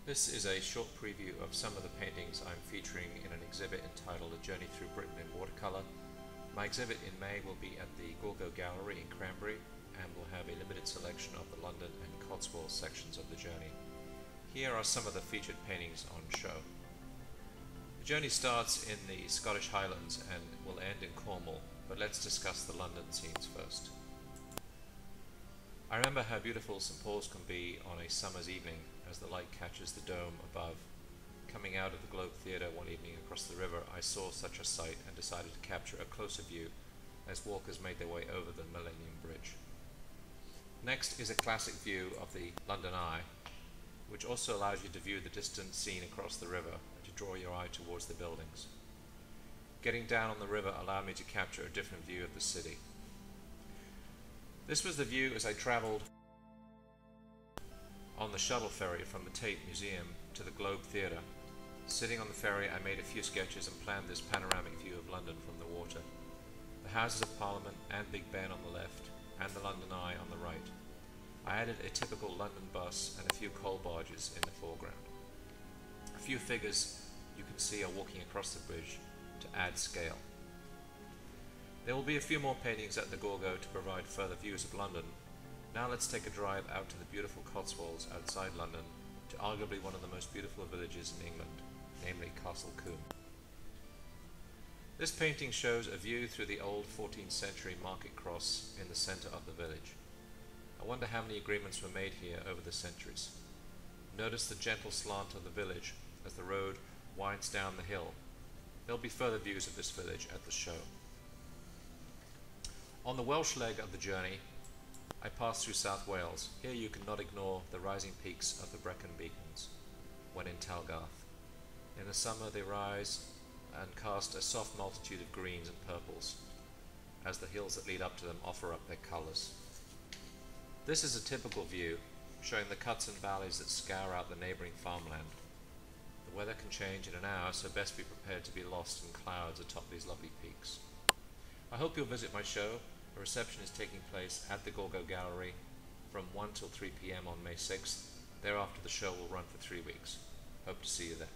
This is a short preview of some of the paintings I'm featuring in an exhibit entitled A Journey Through Britain in Watercolour. My exhibit in May will be at the Gorgo Gallery in Cranberry and will have a limited selection of the London and Cotswold sections of the journey. Here are some of the featured paintings on show. The journey starts in the Scottish Highlands and will end in Cornwall, but let's discuss the London scenes first. I remember how beautiful St Paul's can be on a summer's evening as the light catches the dome above. Coming out of the Globe Theatre one evening across the river, I saw such a sight and decided to capture a closer view as walkers made their way over the Millennium Bridge. Next is a classic view of the London Eye, which also allows you to view the distant scene across the river and to draw your eye towards the buildings. Getting down on the river allowed me to capture a different view of the city. This was the view as I travelled on the shuttle ferry from the Tate Museum to the Globe Theatre. Sitting on the ferry, I made a few sketches and planned this panoramic view of London from the water. The Houses of Parliament and Big Ben on the left, and the London Eye on the right. I added a typical London bus and a few coal barges in the foreground. A few figures you can see are walking across the bridge to add scale. There will be a few more paintings at the Gorgo to provide further views of London. Now let's take a drive out to the beautiful Cotswolds outside London to arguably one of the most beautiful villages in England, namely Castle Combe. This painting shows a view through the old 14th century market cross in the centre of the village. I wonder how many agreements were made here over the centuries. Notice the gentle slant of the village as the road winds down the hill. There will be further views of this village at the show. On the Welsh leg of the journey, I passed through South Wales. Here you cannot ignore the rising peaks of the Brecon Beacons when in Talgarth. In the summer they rise and cast a soft multitude of greens and purples as the hills that lead up to them offer up their colours. This is a typical view showing the cuts and valleys that scour out the neighbouring farmland. The weather can change in an hour, so best be prepared to be lost in clouds atop these lovely peaks. I hope you'll visit my show. A reception is taking place at the Gorgo Gallery from 1 till 3 p.m. on May 6th. Thereafter the show will run for 3 weeks. Hope to see you then.